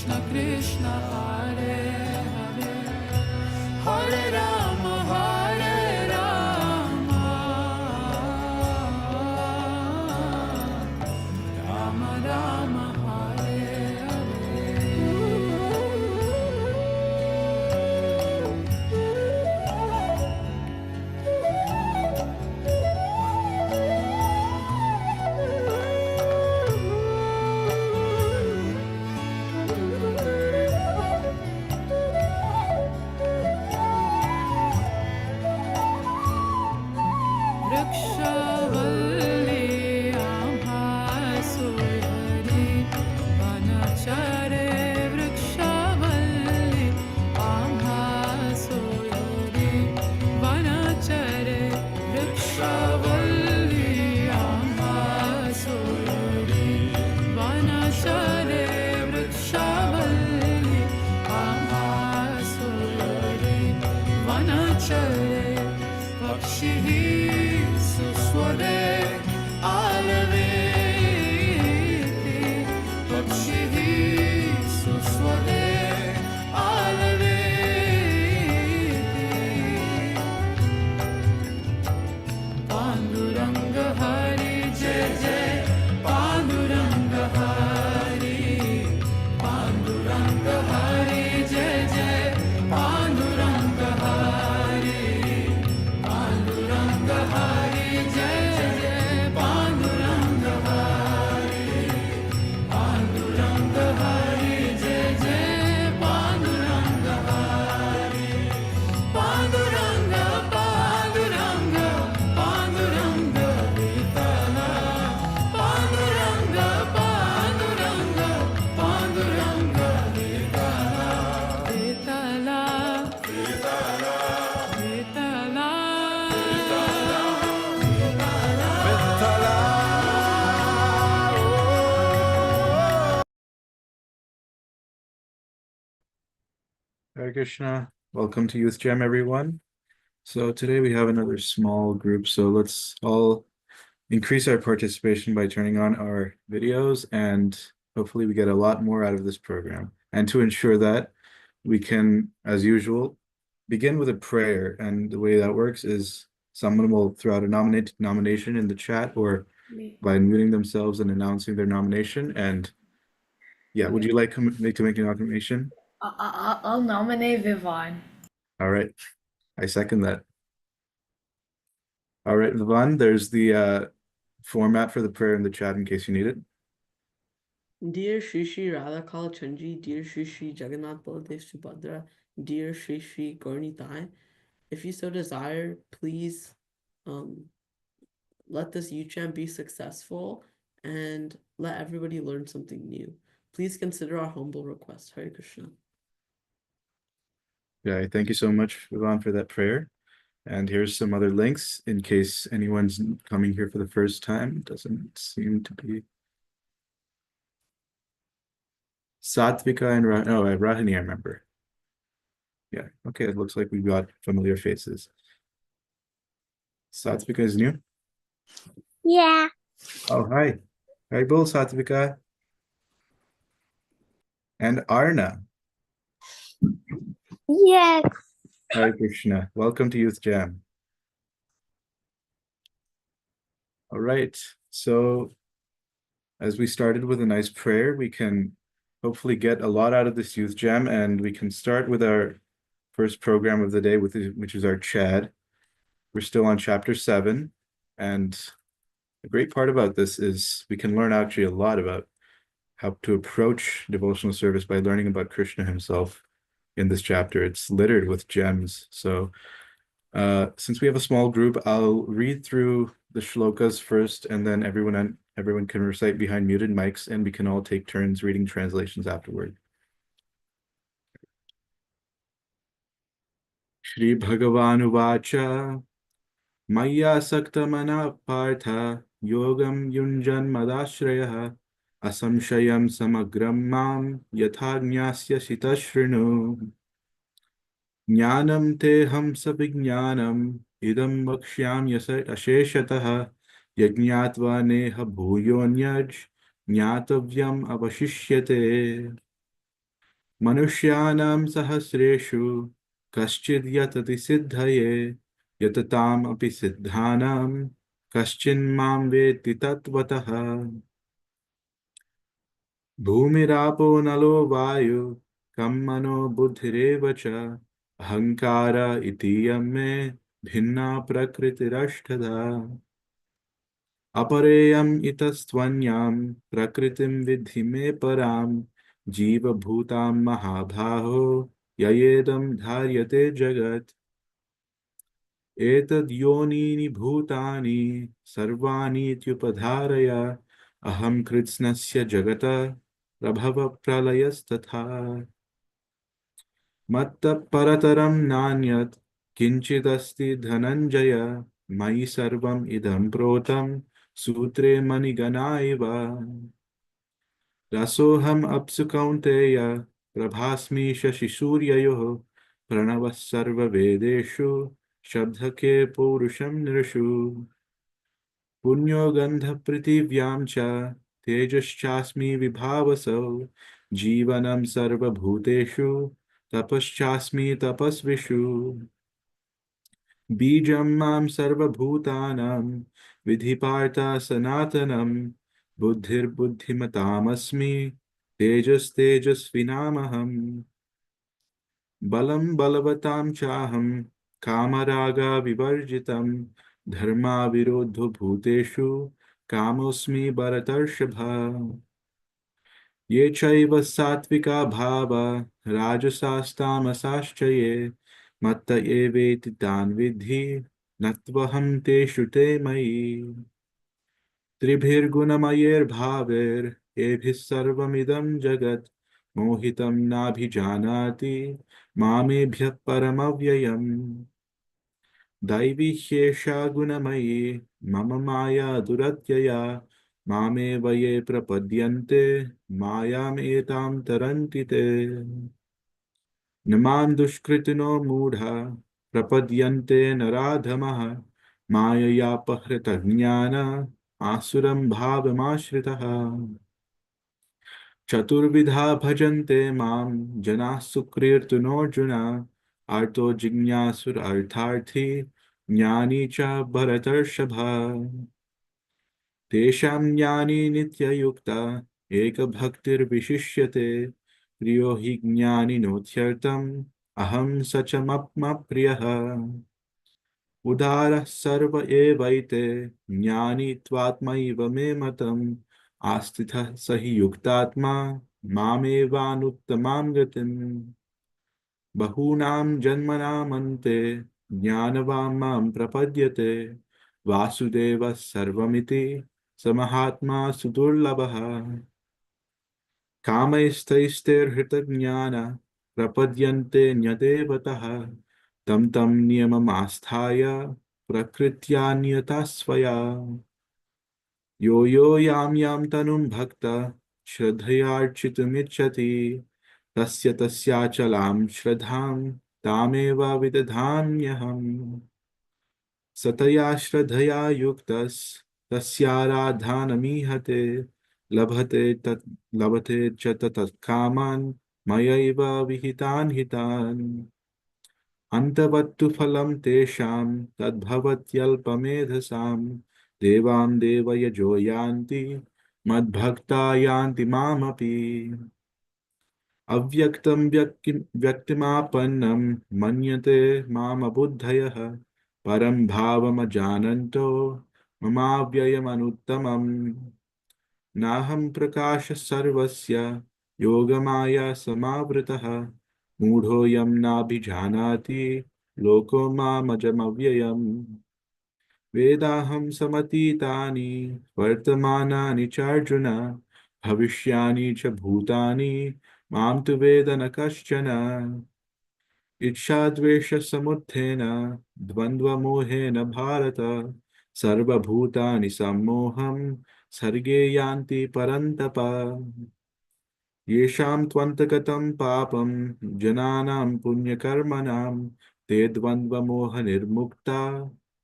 Krishna Krishna Hare Hare Hare Rama Rama Rama Hare Vrikshavalli Amhasuyari Vanachare Vrikshavalli Amhasuyari Vanachare Vrikshavalli Amhasuyari Vanachare Vrikshavalli Amhasuyari Vanachare Vakshihi Suswade Alaveti Vakshihi Suswade Alaveti Panduranga Hari Jai Jai Panduranga Hari Panduranga Hari Jai Jai Panduranga Hari Panduranga Hari Jai Jai Panduranga Hari Panduranga Hari Jai Jai Panduranga Hari Panduranga Panduranga Panduranga Vitala Panduranga Panduranga Panduranga Vitala Vitala Vitala Vitala Hare Krishna. Welcome to Youth Jam, everyone. So today we have another small group. So let's all increase our participation by turning on our videos, and hopefully we get a lot more out of this program. And to ensure that, we can, as usual, begin with a prayer. And the way that works is someone will throw out a nomination in the chat or by unmuting themselves and announcing their nomination. And yeah, would you like to make a nomination? I'll nominate Vivan. All right. I second that. All right, Vivan, there's the format for the prayer in the chat in case you need it. Dear Shri Shri Radha Kala Chandji, dear Shri Shri Jagannath Baladev Subhadra, dear Shri Shri Gaurnitai, if you so desire, please let this UChamp be successful and let everybody learn something new. Please consider our humble request. Hare Krishna. Yeah, thank you so much, Vivan, for that prayer. And here's some other links in case anyone's coming here for the first time. Doesn't seem to be. Satvika and Rahini, I remember. Yeah, okay, it looks like we've got familiar faces. Satvika is new? Yeah. Oh, hi. Hi, Bull Satvika. And Arna. Yes. Hare Krishna. Welcome to Youth Jam. All right. So as we started with a nice prayer, we can hopefully get a lot out of this Youth Jam, and we can start with our first program of the day, which is our Chad. We're still on chapter 7, and the great part about this is we can learn actually a lot about how to approach devotional service by learning about Krishna himself in this chapter. It's littered with gems. So since we have a small group, I'll read through the shlokas first, and then everyone can recite behind muted mics, and we can all take turns reading translations afterward. Shri Bhagavan Uvacha Maya Saktamana Partha Yogam Yunjan Madashraya Asamshayam Samagram Mam Yatha Gnasya Sitashrinu Jnanam Teham Savijnanam Idam Vakshyam Asheshataha Yajñatva Neha Bhuyonyaj Jnatavyam Avashishyate. मनुष्याणां सहस्रेषु कश्चिद् यतति सिद्धये यतताम् अपि सिद्धानां कश्चिन्मां वेत्ति तत्त्वतः भूमिरापो नलो वायु कं मनो बुद्धिरेव च अहङ्कार इतीयं मे भिन्ना प्रकृतिरष्टधा अपरेयम् इतस्त्वन्यां प्रकृतिं विद्धि मे परां जीवभूतां महाबाहो ययेदं धार्यते जगत् एतद्योनीनि भूतानि सर्वाणीत्युपधारय अहं कृत्स्नस्य जगतः प्रभवप्रलयस्तथा मत्तः परतरं नान्यत् किञ्चिदस्ति धनञ्जय मयि सर्वम् इदं प्रोतं सूत्रे मणिगणा इव रसोऽहम् अप्सु कौन्तेय प्रभास्मि शशिसूर्ययोः प्रणवः सर्ववेदेषु शब्दके पौरुषं नृषु पुण्यो गन्धपृथिव्यां च तेजश्चास्मि विभावसौ जीवनं सर्वभूतेषु तपश्चास्मि तपस्विषु बीजं मां सर्वभूतानां विधिपार्था सनातनं बुद्धिर्बुद्धिमतामस्मि तेजस्तेजस्विनामहम् बलं बलवतां चाहं कामरागविवर्जितं धर्माविरोधो भूतेषु कामोऽस्मि भरतर्षभा ये चैव सात्विका भावा राजसास्तामसाश्च ये मत्त एवेति तान् विद्धि न त्वहं तेषु ते मयि त्रिभिर्गुणमयैर्भावैर्येभिः सर्वमिदं जगत् मोहितं नाभिजानाति मामेभ्यः परमव्ययम् दैवी ह्येषा गुणमयी मम माया दुरत्यया मामेव ये प्रपद्यन्ते मायामेतां तरन्ति ते न मां दुष्कृतिनो मूढा प्रपद्यन्ते नराधमः माययापहृतज्ञान आसुरं भावमाश्रितः चतुर्विधा भजन्ते मां जनाः सुकृतिनोऽर्जुन आर्तो जिज्ञासुरर्थार्थी ज्ञानी च भरतर्षभा तेषां ज्ञानी नित्ययुक्ता एकभक्तिर्विशिष्यते प्रियो हि ज्ञानिनोत्यर्थम् अहं स च मम प्रियः उदारः सर्व एवैते ज्ञानी त्वात्मैव मे मतम् आस्थितः स हि युक्तात्मा मामेवानुत्तमां गतिम् बहूनां जन्मनामन्ते ज्ञानवान् मां प्रपद्यते वासुदेवः सर्वमिति स महात्मा सुदुर्लभः कामैस्तैस्तैर्हृतज्ञान प्रपद्यन्ते न्यदेवतः तं तं नियममास्थाय प्रकृत्या नियता स्वया यो यो यां यां तनुं भक्त श्रद्धयार्चितुमिच्छति तस्य तस्याचलां श्रद्धां तामेव विदधाम्यहम् सतया श्रद्धया युक्तस्तस्याराधनमीहते लभते च ततः कामान् मयैव विहितान् हितान् अन्तवत्तु फलं तेषां तद्भवत्यल्पमेधसां देवां देवयजो यान्ति मद्भक्ता यान्ति मामपि अव्यक्तं व्यक्तिमापन्नं मन्यते मामबुद्धयः परं भावमजानन्तो ममाव्ययमनुत्तमम् नाहं प्रकाशः सर्वस्य योगमाया समावृतः मूढोऽयं नाभिजानाति लोको मामजमव्ययम् वेदाहं समतीतानि वर्तमानानि चार्जुन भविष्यानि च भूतानि मां तु वेद न कश्चन इच्छाद्वेषसमुत्थेन द्वन्द्वमोहेन भारत सर्वभूतानि सम्मोहं सर्गे यान्ति परन्तप येषां त्वन्तगतं पापं जनानां पुण्यकर्मणां ते द्वन्द्वमोहनिर्मुक्ता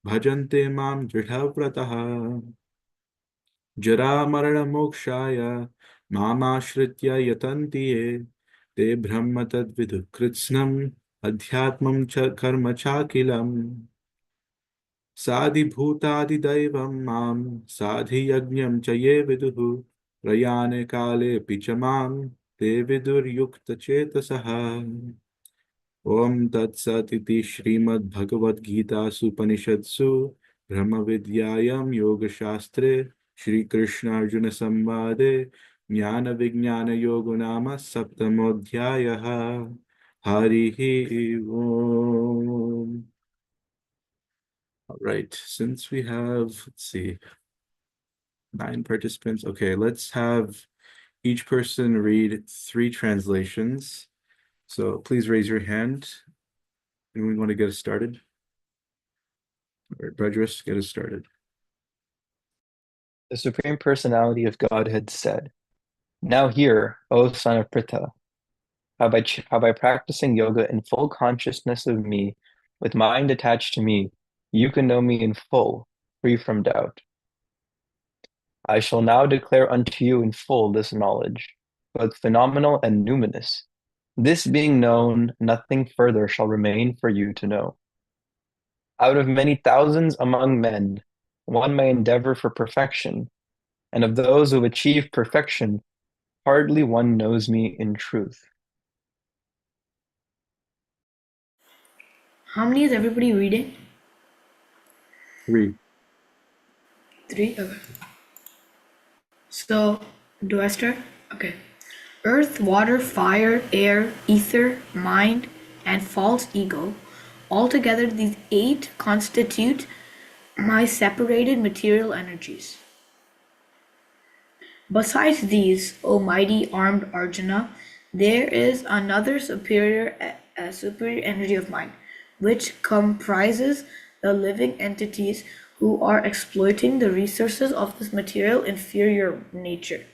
भजन्ते मां दृढव्रतः जरामरणमोक्षाय मामाश्रित्य यतन्ति ये te brahma tad vidu kritsnam adhyatmam cha karma chakilam Sadhi bhutadi daivam mam sadhi yajnam cha ye viduhu prayane kale pichamam te vidur yukta chetasaha Om Tat Sat iti Srimad Bhagavad Gita Supanishadsu Brahma Vidyayam Yoga Shastre Shri Krishna Arjuna Samvade Jnana Vijnana Yoga Nama Saptamodhyayaha Harihi Om. All right, since we have, let's see, 9 participants. Okay, let's have each person read 3 translations. So please raise your hand. Anyone want to get us started? All right, Bredrus, get us started. The Supreme Personality of Godhead said, Now hear, O son of Pritha, how by practicing yoga in full consciousness of me, with mind attached to me, you can know me in full, free from doubt. I shall now declare unto you in full this knowledge, both phenomenal and numinous. This being known, nothing further shall remain for you to know. Out of many thousands among men, one may endeavor for perfection, and of those who achieve perfection, hardly one knows me in truth. How many is everybody reading? 3. 3? Okay. So, do I start? Okay. Earth, water, fire, air, ether, mind, and false ego. Altogether, these 8 constitute my separated material energies. Besides these, O mighty armed Arjuna, there is another superior energy of mine, which comprises the living entities who are exploiting the resources of this material inferior nature.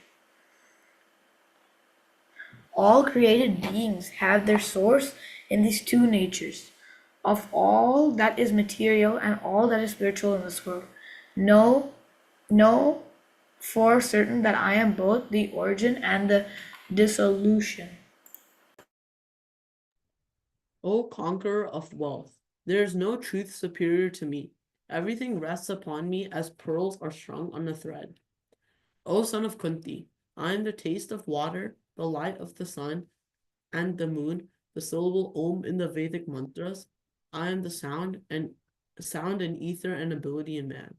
All created beings have their source in these 2 natures. Of all that is material and all that is spiritual in this world, know for certain that I am both the origin and the dissolution. O conqueror of wealth, there is no truth superior to me. Everything rests upon me as pearls are strung on a thread. O son of Kunti, I am the taste of water, the light of the sun and the moon, the syllable Om in the Vedic mantras. I am the sound and ether and ability in man.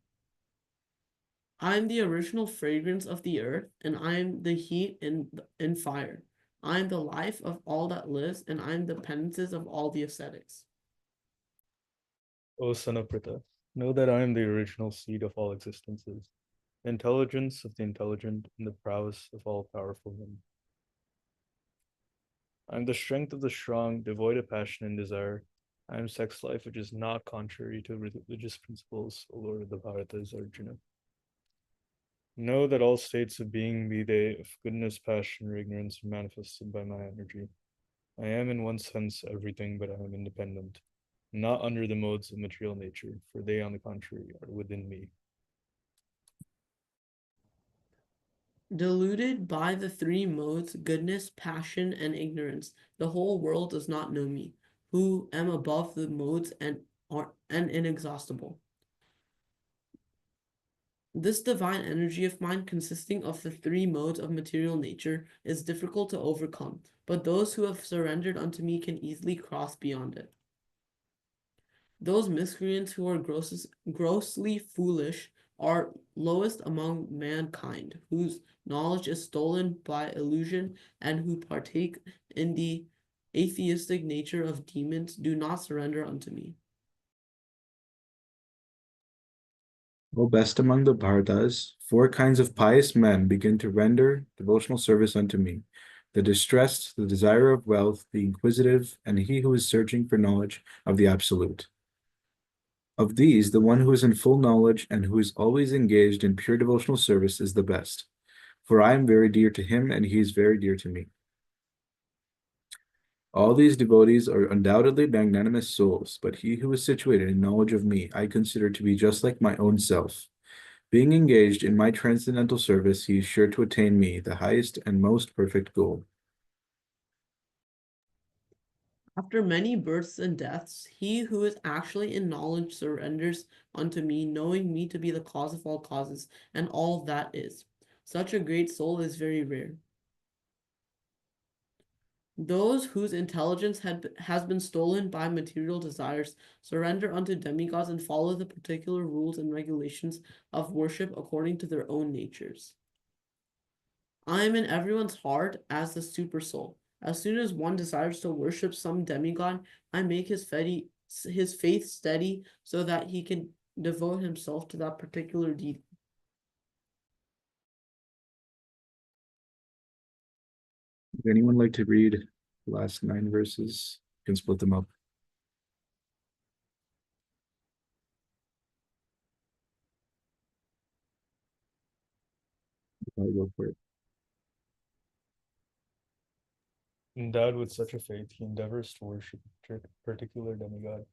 I am the original fragrance of the earth, and I am the heat in fire. I am the life of all that lives, and I am the penances of all the ascetics. O son of Pritha, know that I am the original seed of all existences, the intelligence of the intelligent, and the prowess of all powerful men. I am the strength of the strong, devoid of passion and desire. I am sex life which is not contrary to religious principles, O Lord of the Bharatas, Arjuna. Know that all states of being, be they of goodness, passion, or ignorance, are manifested by my energy. I am in one sense everything, but I am independent, not under the modes of material nature, for they, on the contrary, are within me. Deluded by the 3 modes, goodness, passion, and ignorance, the whole world does not know me, who am above the modes and inexhaustible. This divine energy of mine, consisting of the 3 modes of material nature, is difficult to overcome, but those who have surrendered unto me can easily cross beyond it. Those miscreants who are grossly foolish are lowest among mankind, whose knowledge is stolen by illusion, and who partake in the atheistic nature of demons do not surrender unto me. O best among the Bharatas, 4 kinds of pious men begin to render devotional service unto me. The distressed, the desire of wealth, the inquisitive, and he who is searching for knowledge of the Absolute. Of these, the one who is in full knowledge and who is always engaged in pure devotional service is the best. For I am very dear to him, and he is very dear to me. All these devotees are undoubtedly magnanimous souls, but he who is situated in knowledge of me, I consider to be just like my own self. Being engaged in my transcendental service, he is sure to attain me, the highest and most perfect goal. After many births and deaths, he who is actually in knowledge surrenders unto me, knowing me to be the cause of all causes and all that is. Such a great soul is very rare. Those whose intelligence has been stolen by material desires surrender unto demigods and follow the particular rules and regulations of worship according to their own natures. I am in everyone's heart as the super soul. As soon as one desires to worship some demigod, I make his faith steady so that he can devote himself to that particular deity. Would anyone like to read the last 9 verses? You can split them up. I'll go for it. Endowed with such a faith, he endeavors to worship a particular demigod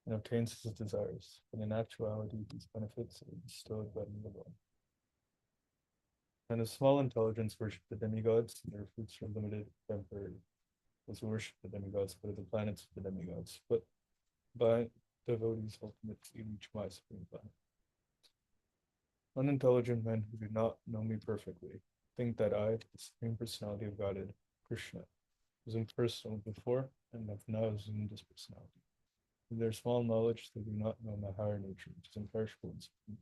and obtains his desires, but in actuality, these benefits are bestowed by the alone. And a small intelligence worship the demigods, and their fruits are limited, temporary. Those who worship the demigods go to the planets of the demigods, but by devotees ultimately reach my supreme planet. Unintelligent men who do not know me perfectly think that I, the Supreme Personality of Godhead, Krishna, was impersonal before and have now assumed this personality. In their small knowledge, they do not know my higher nature, which is imperishable and supreme.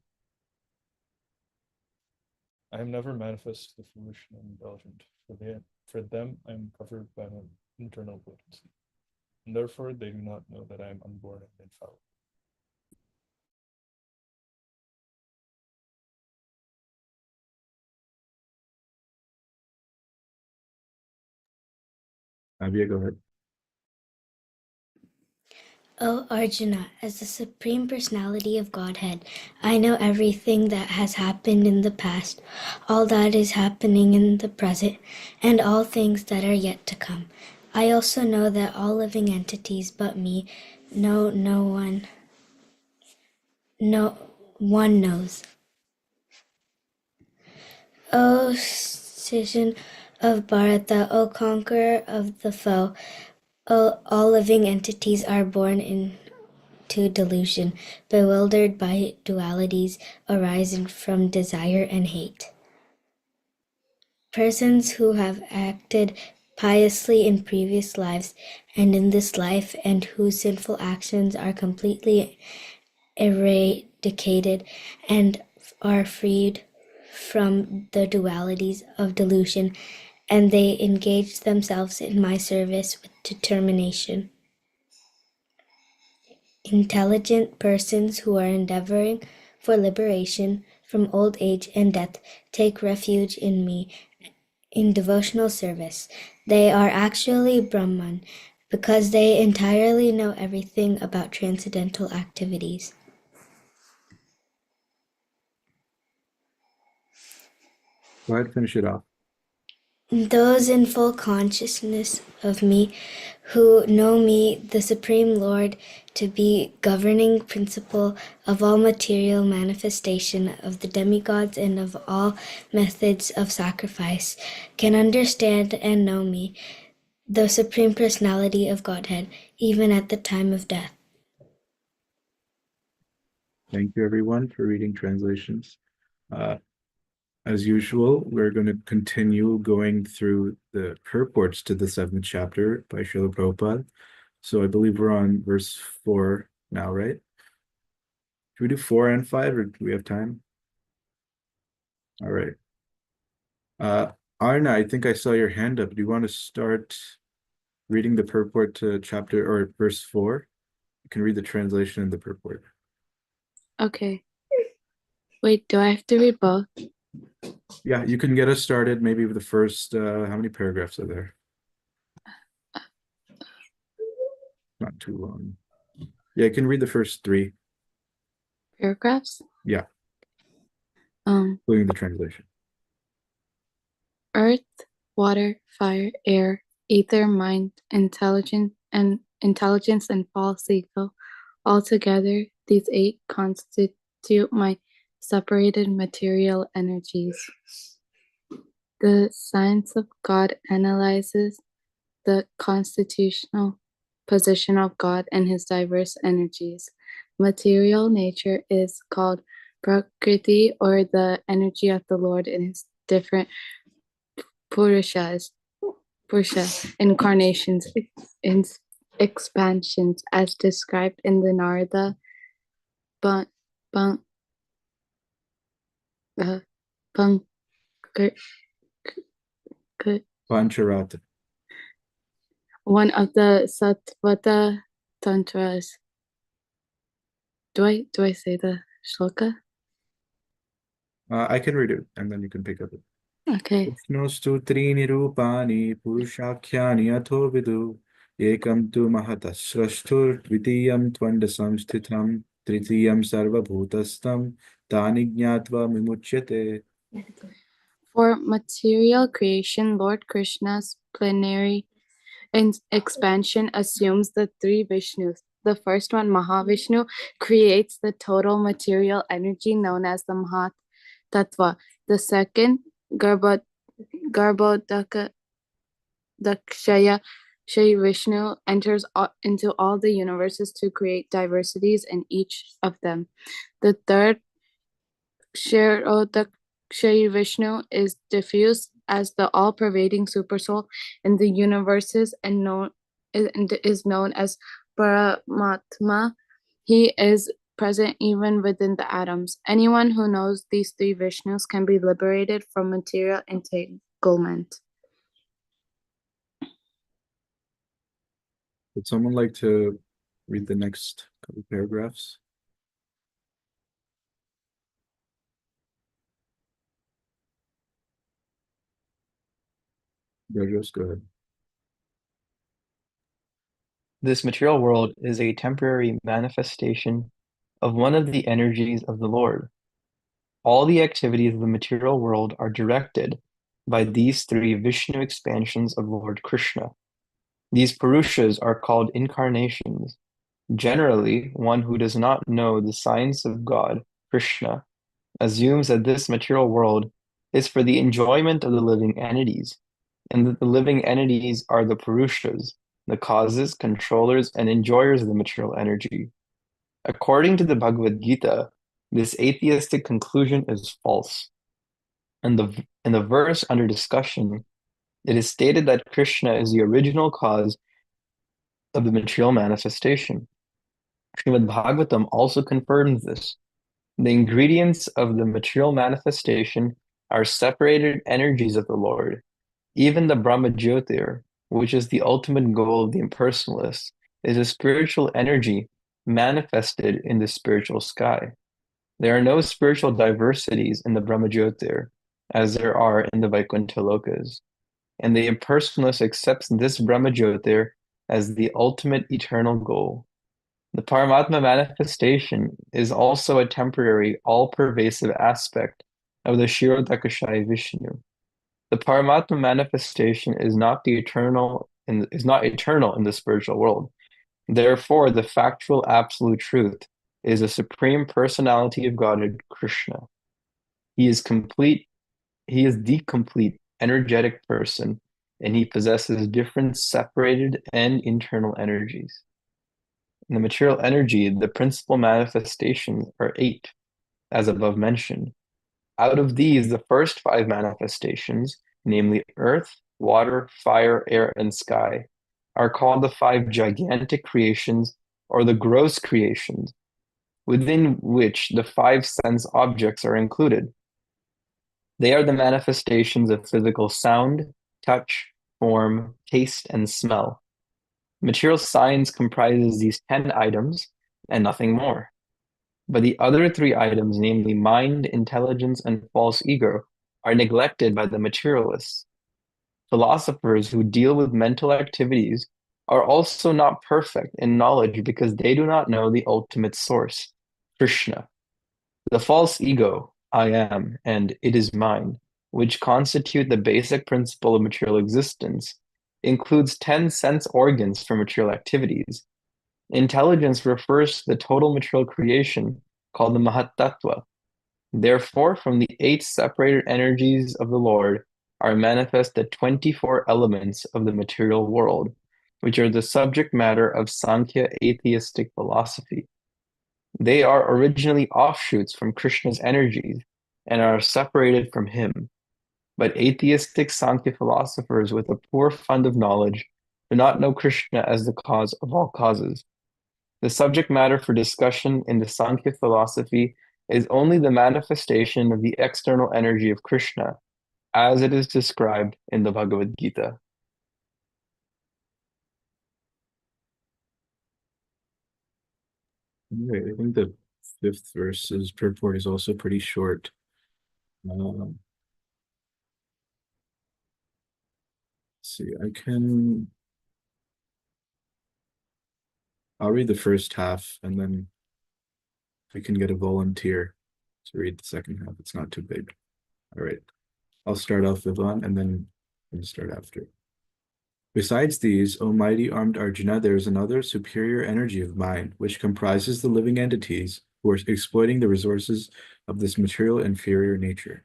I am never manifest to the foolish and indulgent, for them I am covered by my internal potency, and therefore they do not know that I am unborn and infallible. Abia, go ahead. O Arjuna, as the Supreme Personality of Godhead, I know everything that has happened in the past, all that is happening in the present, and all things that are yet to come. I also know that all living entities but me know no one knows. O citizen of Bharata, O conqueror of the foe, all living entities are born into delusion, bewildered by dualities arising from desire and hate. Persons who have acted piously in previous lives and in this life, and whose sinful actions are completely eradicated and are freed from the dualities of delusion, and they engage themselves in my service with determination. Intelligent persons who are endeavoring for liberation from old age and death take refuge in me in devotional service. They are actually Brahman because they entirely know everything about transcendental activities. Go ahead, finish it off. Those in full consciousness of me, who know me, the Supreme Lord, to be governing principle of all material manifestation of the demigods and of all methods of sacrifice, can understand and know me, the Supreme Personality of Godhead, even at the time of death. Thank you, everyone, for reading translations. As usual, we're going to continue going through the purports to the 7th chapter by Srila Prabhupada. So I believe we're on verse 4 now, right? Should we do 4 and 5, or do we have time? All right. Arna, I think I saw your hand up. Do you want to start reading the purport to chapter or verse 4? You can read the translation and the purport. Okay. Wait, do I have to read both? Yeah, you can get us started maybe with the first, how many paragraphs are there? Not too long. Yeah, you can read the first 3. Paragraphs? Yeah, Um, including the translation. earth, water, fire, air, ether, mind, intelligence, and false ego. Altogether, these 8 constitute my separated material energies. The science of God analyzes the constitutional position of God and his diverse energies. Material nature is called Prakriti, or the energy of the Lord in his different Purushas, Purusha incarnations, in expansions, as described in the Narada Pan, Pan, Pan, Pancharatra. one of the Satvata Tantras. Do I say the shloka? I can read it and then you can pick up it. Okay. Vishnustu trini rupani purushakhyani atho vidu ekam tu mahata srashtur dvitiyam tvanda samsthitam tritiyam sarva bhutastam tani jnatva vimuchyate. For material creation, Lord Krishna's plenary expansion assumes the three Vishnus. The first one, Mahavishnu, creates the total material energy known as the Mahat Tattva. The second, Garbhodakshaya Shri Vishnu, enters into all the universes to create diversities in each of them. The third, Kshayi Vishnu, is diffused as the all-pervading supersoul in the universes and is known as Paramatma. He is present even within the atoms. Anyone who knows these three Vishnus can be liberated from material entanglement. Would someone like to read the next couple paragraphs? Rajos, go ahead. This material world is a temporary manifestation of one of the energies of the Lord. All the activities of the material world are directed by these three Vishnu expansions of Lord Krishna. These Purushas are called incarnations. Generally, one who does not know the science of God, Krishna, assumes that this material world is for the enjoyment of the living entities, and that the living entities are the Purushas, the causes, controllers, and enjoyers of the material energy. According to the Bhagavad Gita, this atheistic conclusion is false. In the verse under discussion, it is stated that Krishna is the original cause of the material manifestation. Srimad Bhagavatam also confirms this. The ingredients of the material manifestation are separated energies of the Lord. Even the Brahma Jyotir, which is the ultimate goal of the impersonalists, is a spiritual energy manifested in the spiritual sky. There are no spiritual diversities in the Brahma Jyotir, as there are in the Vaikuntha Lokas, and the impersonalist accepts this Brahma Jyotir as the ultimate eternal goal. The Paramatma manifestation is also a temporary, all-pervasive aspect of the Kshirodakashayi Vishnu. The Paramatma manifestation is not eternal in the spiritual world. Therefore, the factual absolute truth is the supreme personality of Godhead, Krishna. He is the complete energetic person, and he possesses different separated and internal energies. In the material energy, the principal manifestations are 8, as above mentioned. Out of these, the first 5 manifestations, namely earth, water, fire, air, and sky, are called the 5 gigantic creations or the gross creations, within which the 5 sense objects are included. They are the manifestations of physical sound, touch, form, taste, and smell. Material science comprises these 10 items and nothing more. But the other 3 items, namely mind, intelligence, and false ego, are neglected by the materialists. Philosophers who deal with mental activities are also not perfect in knowledge because they do not know the ultimate source, Krishna. The false ego, I am, and it is mine, which constitute the basic principle of material existence, includes 10 sense organs for material activities. Intelligence refers to the total material creation called the Mahatattva. Therefore, from the 8 separated energies of the Lord are manifest the 24 elements of the material world. which are the subject matter of Sankhya atheistic philosophy. They are originally offshoots from Krishna's energies and are separated from him. But atheistic Sankhya philosophers with a poor fund of knowledge do not know Krishna as the cause of all causes. The subject matter for discussion in the Sankhya philosophy is only the manifestation of the external energy of Krishna, as it is described in the Bhagavad Gita. Right, I think the fifth verse's purport is also pretty short. Let's see, I'll read the first half and then we can get a volunteer to read the second half. It's not too big. All right, I'll start off with one and then we can start after. Besides these, O mighty armed Arjuna, there is another superior energy of mind, which comprises the living entities who are exploiting the resources of this material inferior nature.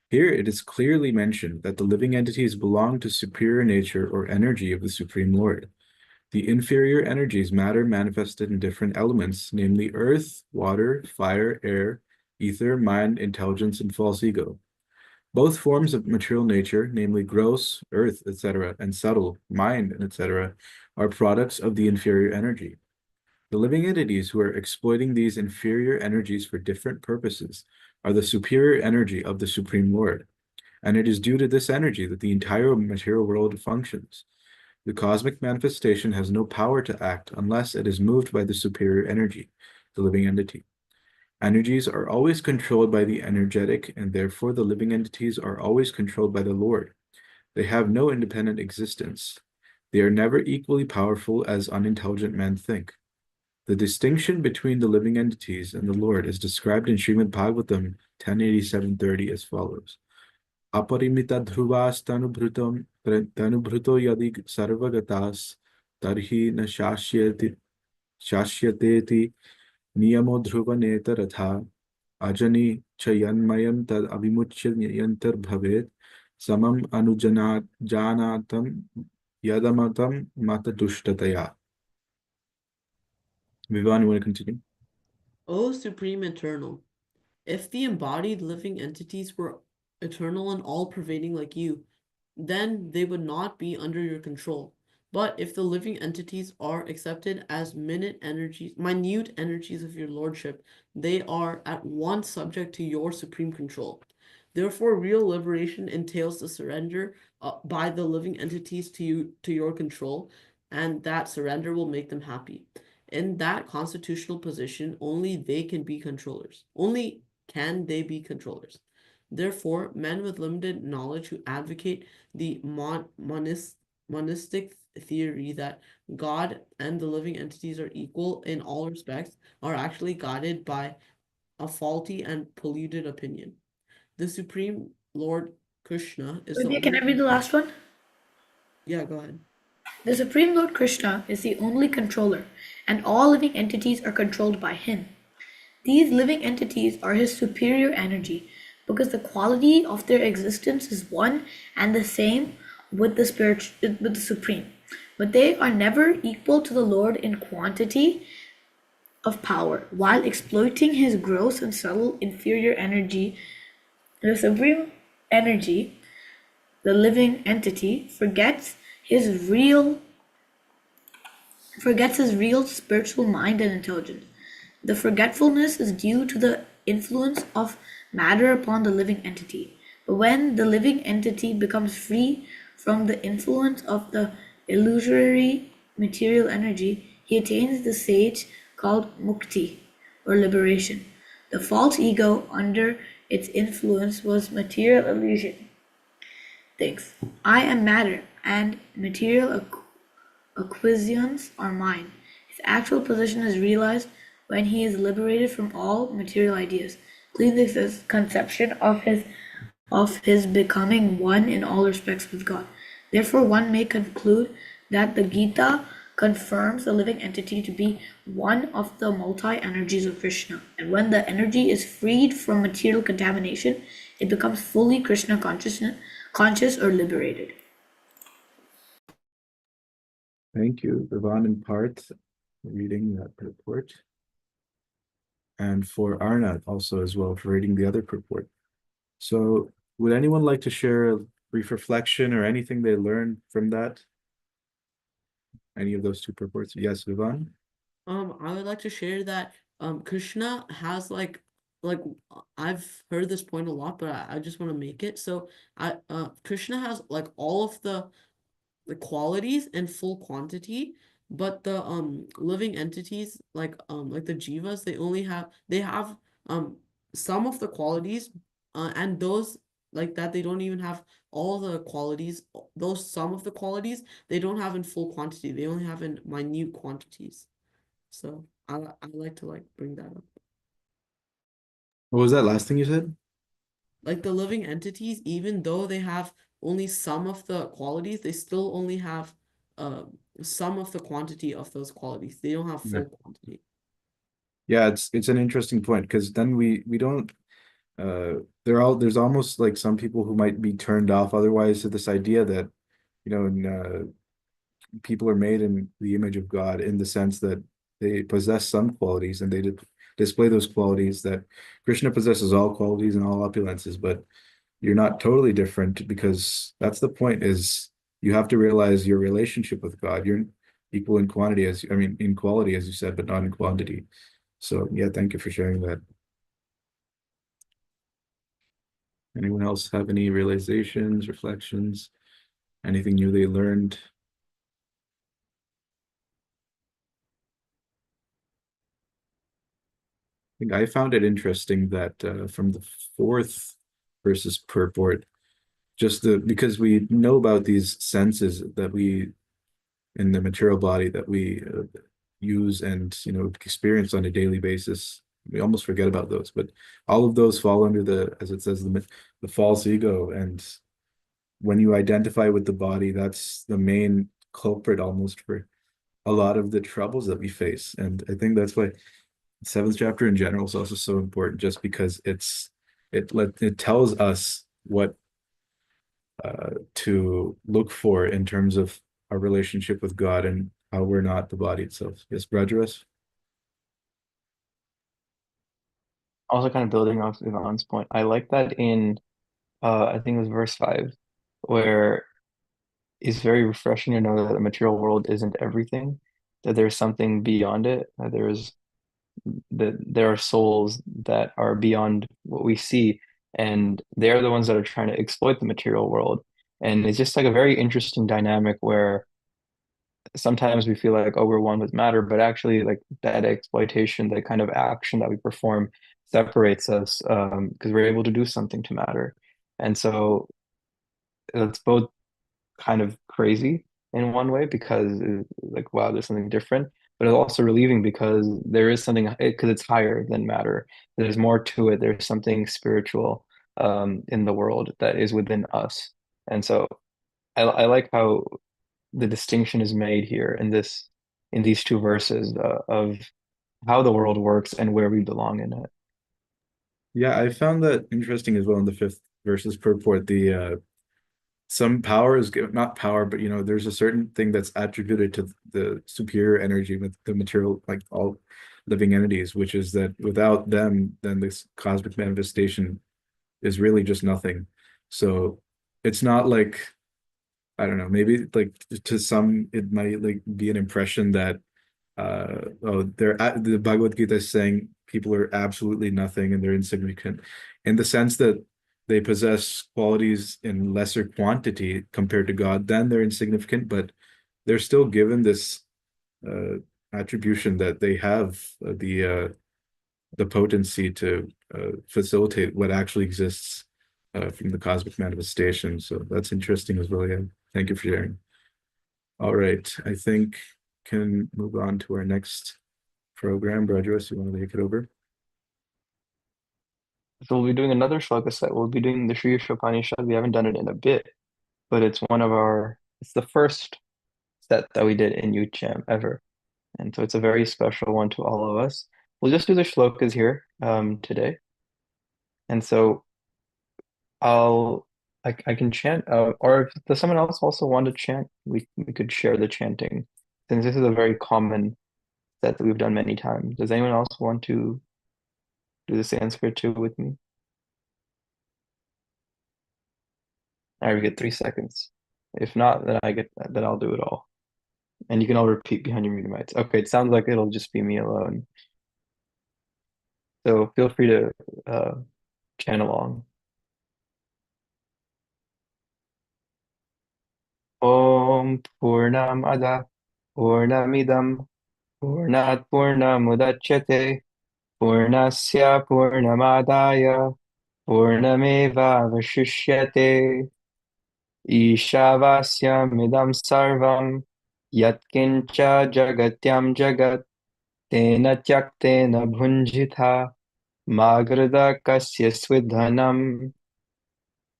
Here it is clearly mentioned that the living entities belong to superior nature or energy of the Supreme Lord. The inferior energies matter manifested in different elements, namely earth, water, fire, air, ether, mind, intelligence, and false ego. Both forms of material nature, namely gross, earth, etc., and subtle, mind, and etc., are products of the inferior energy. The living entities who are exploiting these inferior energies for different purposes are the superior energy of the Supreme Lord, and it is due to this energy that the entire material world functions. The cosmic manifestation has no power to act unless it is moved by the superior energy, the living entity. Energies are always controlled by the energetic, and therefore the living entities are always controlled by the Lord. They have no independent existence. They are never equally powerful as unintelligent men think. The distinction between the living entities and the Lord is described in Srimad Bhagavatam 1087:30 as follows. Aparimita dhruvas tanubhruto yadi sarvagatas tarhi na shashyateti niyamo dhruvaneta ratha ajani chayanmayam tad avimuchya yantar bhavet samam janatam yadamatam matadushtaya. Vivan, you want to continue? O Supreme Eternal, if the embodied living entities were eternal and all-pervading like you, then they would not be under your control. But if the living entities are accepted as minute energies of your lordship, they are at once subject to your supreme control. Therefore, real liberation entails the surrender by the living entities to your control, and that surrender will make them happy. In that constitutional position, only they can be controllers. Only can they be controllers. Therefore, men with limited knowledge who advocate the monistic theory that God and the living entities are equal in all respects are actually guided by a faulty and polluted opinion. The Supreme Lord Krishna is the Olivia, can I only... read the last one? Yeah, go ahead. The Supreme Lord Krishna is the only controller, and all living entities are controlled by him. These living entities are his superior energy because the quality of their existence is one and the same with the Supreme. But they are never equal to the Lord in quantity of power. While exploiting his gross and subtle inferior energy, the Supreme Energy, the living entity, forgets his real spiritual mind and intelligence. The forgetfulness is due to the influence of matter upon the living entity. But when the living entity becomes free from the influence of the illusory material energy, he attains the stage called mukti, or liberation. The false ego under its influence was material illusion. Thinks, I am matter, and material acquisitions are mine. His actual position is realized when he is liberated from all material ideas. Cleanliness conception of his becoming one in all respects with God. Therefore, one may conclude that the Gita confirms the living entity to be one of the multi-energies of Krishna. And when the energy is freed from material contamination, it becomes fully Krishna conscious or liberated. Thank you, Yvonne and Parth, for reading that purport. And for Arnat also as well for reading the other purport. So would anyone like to share a brief reflection or anything they learned from that? Any of those two purports? Yes, Yvonne? I would like to share that Krishna has like I've heard this point a lot, but I just want to make it. So Krishna has like all of the qualities in full quantity, but the living entities like the jivas, they have some of the qualities, and those like that they don't even have all the qualities. Those some of the qualities they don't have in full quantity. They only have in minute quantities. So I like to like bring that up. What was that last thing you said? Like the living entities, even though they have only some of the qualities, they still only have uh some of the quantity of those qualities. They don't have Yeah, full quantity. yeah, it's an interesting point because then we don't there's almost like some people who might be turned off otherwise to this idea that people are made in the image of God in the sense that they possess some qualities and they display those qualities that Krishna possesses all qualities and all opulences, but you're not totally different because that's the point is you have to realize your relationship with God. You're equal in quantity I mean, in quality, as you said, but not in quantity. So yeah, thank you for sharing that. Anyone else have any realizations, reflections, anything new they learned? I think I found it interesting that from the fourth versus purport, because we know about these senses that we in the material body that we use and experience on a daily basis. We almost forget about those, but all of those fall under as it says, the false ego. And when you identify with the body, that's the main culprit almost for a lot of the troubles that we face. And I think that's why the seventh chapter in general is also so important, just because it tells us what to look for in terms of our relationship with God and how we're not the body itself. Yes, Brajaras? Also kind of building off Ivan's point, I like that in I think it was verse 5, where it's very refreshing to know that the material world isn't everything, that there's something beyond it, that there are souls that are beyond what we see, and they're the ones that are trying to exploit the material world. And it's just like a very interesting dynamic where sometimes we feel like, oh, we're one with matter, but actually like that exploitation, that kind of action that we perform separates us because we're able to do something to matter. And so it's both kind of crazy in one way because like, wow, there's something different, but it's also relieving because there is something because it's higher than matter. There's more to it. There's something spiritual in the world that is within us. And so I like how the distinction is made here in these two verses of how the world works and where we belong in it. Yeah, I found that interesting as well in the fifth verses purport. The some power is not power, but there's a certain thing that's attributed to the superior energy with the material, like all living entities, which is that without them, then this cosmic manifestation is really just nothing. So it's not like, I don't know, maybe like to some it might like be an impression that the Bhagavad Gita is saying people are absolutely nothing and they're insignificant in the sense that they possess qualities in lesser quantity compared to God, then they're insignificant, but they're still given this uh, attribution that they have the potency to facilitate what actually exists from the cosmic manifestation. So that's interesting as well. Yeah, thank you for sharing. All right, I think can move on to our next program. Brajois, you want to take it over? So we'll be doing another shloka set. We'll be doing the Sri Upanishad. We haven't done it in a bit, but it's the first set that we did in UCHAM ever. And so it's a very special one to all of us. We'll just do the shlokas here today. And so I can chant, or if does someone else also want to chant, we could share the chanting since this is a very common set that we've done many times, does anyone else want to do the Sanskrit too with me? All right, we get 3 seconds. If not, then I'll do it all. And you can all repeat behind your muted mics. Okay, it sounds like it'll just be me alone. So feel free to chant along. Om Purnamada Purnamidam Purnat Purnamudachyate Purnasya Purnamadaya Purnamevavashishyate Ishavasya sarvam Yatkincha Jagatyam Jagat Tena Tyaktena Bhunjitha Magrada Kasya Swidhanam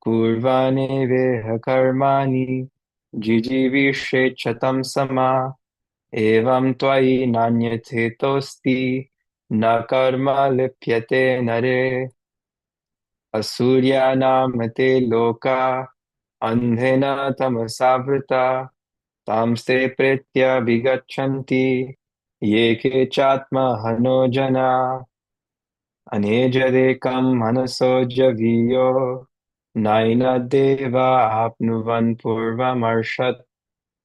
Kurvane Veha Karmani Jijivishe Chatam Sama Evam Twai Nanyate Tosti Na Karma Lipyate Nare Asurya Namate Loka Andhena Tamasavrita Tamste Pretya Vigachanti Yeke Chatma Hanojana Anejadekam Manaso Javiyo Naina Deva Apnuvan Purvamarshat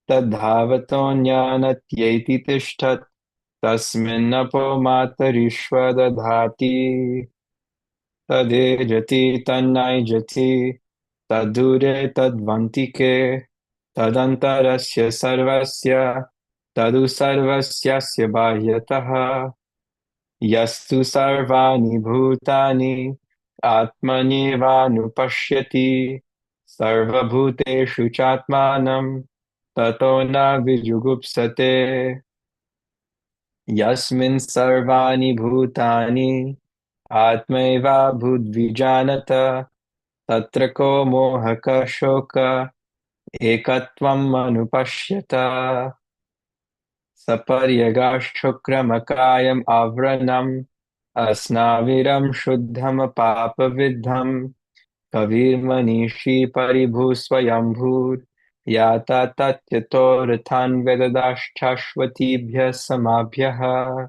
Tadhavatonyanat Tishtat Tasminapo Matarishvadadhati Tadejati Tannai Tadure Tadvantike Tadantarasya Sarvasya Tadu Sarvasyasya Bahyataha Yastu Sarvani Bhutani Atmanyevanupashyati Sarvabhuteshu Chatmanam Tato na Vijugupsate Yasmin Sarvani Bhutani Atmaiva Bhudvijanata Tatra ko mohaka shoka ekatvam anupashyata saparyaga shukramakayam avranam asnaviram shuddham papavidham kavir manishi paribhu swayambhur yata tatyato rathan vedadashthashvatibhya samabhyah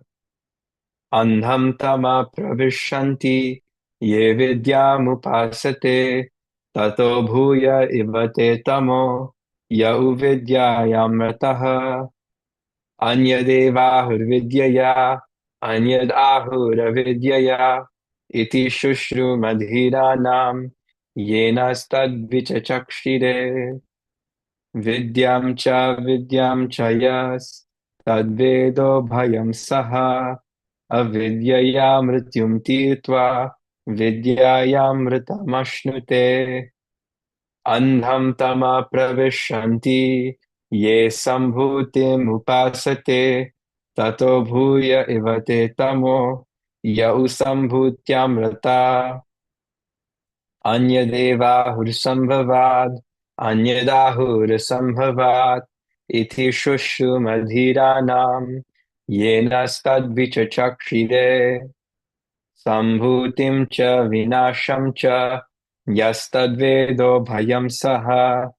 Andham tama pravishanti ye vidyamupasate tato bhuya ivate tamo ya uvidyayamrataha anyadevahurvidyaya anyad ahuravidyaya iti shushrumadhiranam yenastad vichachakshire vidyam cha yas tadvedo bhayam saha avidyaya mrityum tirtva vidyayamritamashnute andham tama pravishanti ye sambhutim upasate tato bhuya ivate tamo ya usambhutyamrata anyadevahur iti shushumadhiranam yenastadvichachakshire sambhutim cha vinasham cha yastadvedo bhayam saha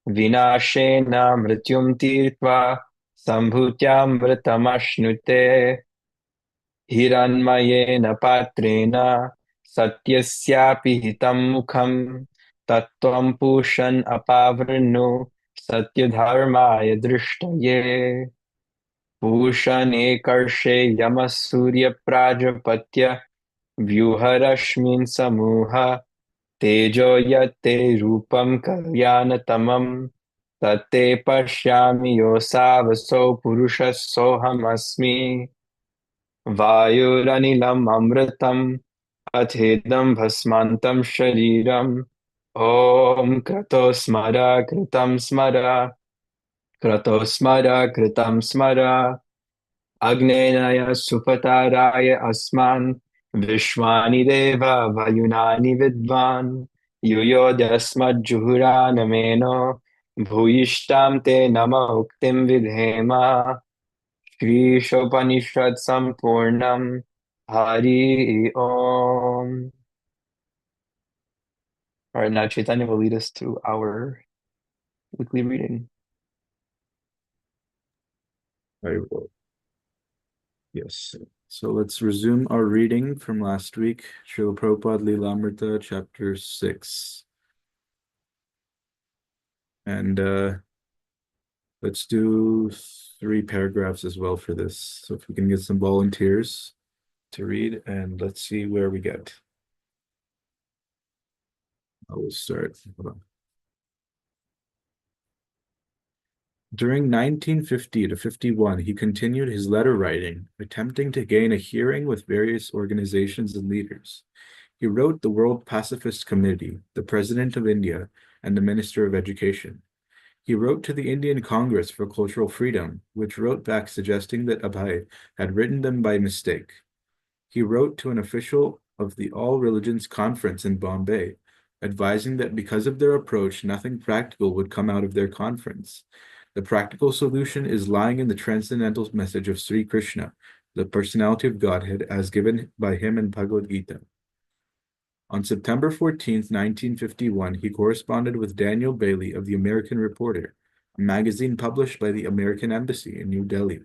vinashena mrityum tirtva sambhutyam vritamashnute hiranmayena patrena satyasyapi hitam mukham tattvam pushan apavrnu satyadharmaya drishtaye Pushane karshe yamasurya prajapatya vyuharashmin samuha tejo yate rupam kalyanatamam tate pashyami yosavaso purushassoham asmi vayuranilam amritam athedam bhasmantam shariram om krato smara kritam smara krato smara kritam smara Agnenaya Supataraya Asman Vishwani Deva Vayunani Vidvan Yuyodhasmad Juhuranameno Bhuyishtam Te Nama Uktim Vidhema Shri Shopanishad Sampurnam Hari Om. All right, now Chaitanya will lead us to our weekly reading. I will. Yes. So let's resume our reading from last week, Srila Prabhupada Lilamrita, chapter 6. And let's do 3 paragraphs as well for this. So if we can get some volunteers to read, and let's see where we get. I will start. Hold on. During 1950 to 51, he continued his letter writing, attempting to gain a hearing with various organizations and leaders. He wrote the World Pacifist Committee, the President of India, and the Minister of Education. He wrote to the Indian Congress for Cultural Freedom, which wrote back suggesting that Abhay had written them by mistake. He wrote to an official of the All Religions Conference in Bombay, advising that because of their approach, nothing practical would come out of their conference. The practical solution is lying in the transcendental message of Sri Krishna, the personality of Godhead, as given by him in Bhagavad Gita. On September 14th, 1951, he corresponded with Daniel Bailey of the American Reporter, a magazine published by the American Embassy in New Delhi.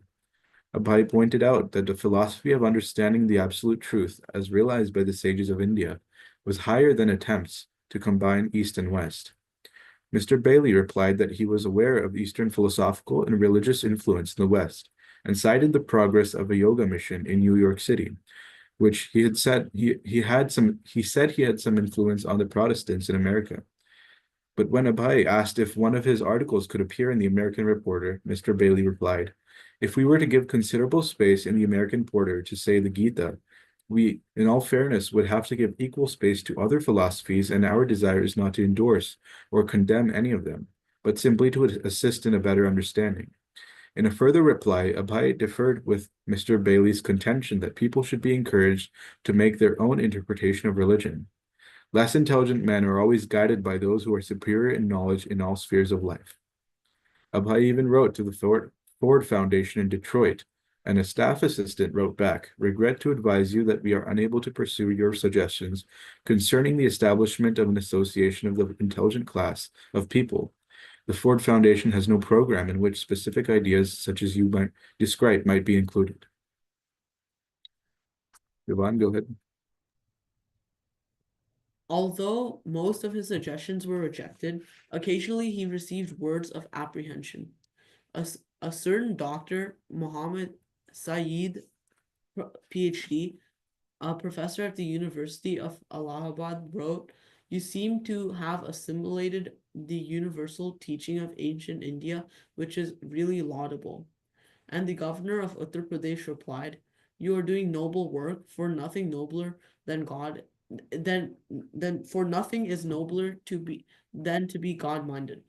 Abhay pointed out that the philosophy of understanding the absolute truth, as realized by the sages of India, was higher than attempts to combine East and West. Mr. Bailey replied that he was aware of Eastern philosophical and religious influence in the West, and cited the progress of a yoga mission in New York City, which he said he had some influence on the Protestants in America. But when Abhay asked if one of his articles could appear in the American Reporter, Mr. Bailey replied, "If we were to give considerable space in the American Reporter to say the Gita, we, in all fairness, would have to give equal space to other philosophies, and our desire is not to endorse or condemn any of them, but simply to assist in a better understanding." In a further reply, Abhay differed with Mr. Bailey's contention that people should be encouraged to make their own interpretation of religion. Less intelligent men are always guided by those who are superior in knowledge in all spheres of life. Abhay even wrote to the Ford Foundation in Detroit, and a staff assistant wrote back, "Regret to advise you that we are unable to pursue your suggestions concerning the establishment of an association of the intelligent class of people. The Ford Foundation has no program in which specific ideas such as you might describe might be included." Yvonne, go ahead. Although most of his suggestions were rejected, occasionally he received words of apprehension. A certain doctor, Muhammad Saeed, PhD, a professor at the University of Allahabad, wrote, "You seem to have assimilated the universal teaching of ancient India, which is really laudable." And the governor of Uttar Pradesh replied, "You are doing noble work, for nothing nobler than God, then for nothing is nobler than to be God-minded."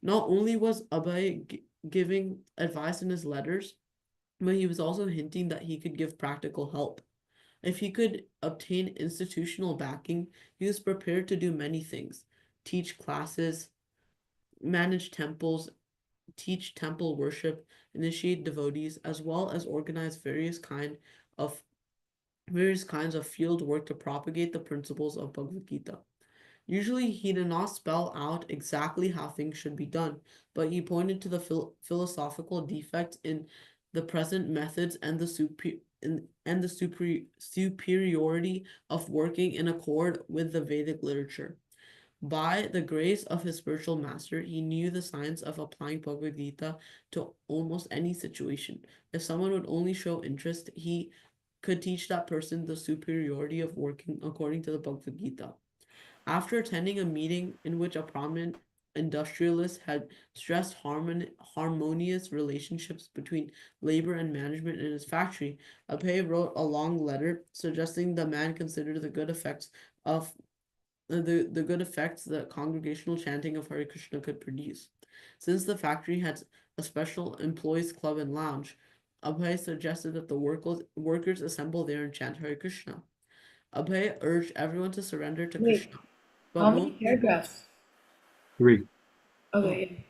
Not only was Abhay giving advice in his letters, but he was also hinting that he could give practical help. If he could obtain institutional backing, he was prepared to do many things: teach classes, manage temples, teach temple worship, initiate devotees, as well as organize of various kinds of field work to propagate the principles of Bhagavad Gita. Usually, he did not spell out exactly how things should be done, but he pointed to the philosophical defects in the present methods and the superiority of working in accord with the Vedic literature. By the grace of his spiritual master, he knew the science of applying Bhagavad Gita to almost any situation. If someone would only show interest, he could teach that person the superiority of working according to the Bhagavad Gita. After attending a meeting in which a prominent industrialist had stressed harmonious relationships between labor and management in his factory, Abhay wrote a long letter suggesting the man consider the good effects of the good effects that congregational chanting of Hare Krishna could produce. Since the factory had a special employees club and lounge, Abhay suggested that the workers assemble there and chant Hare Krishna. Abhay urged everyone to surrender to Wait, Krishna, but how many most people. paragraphs? 3. Okay.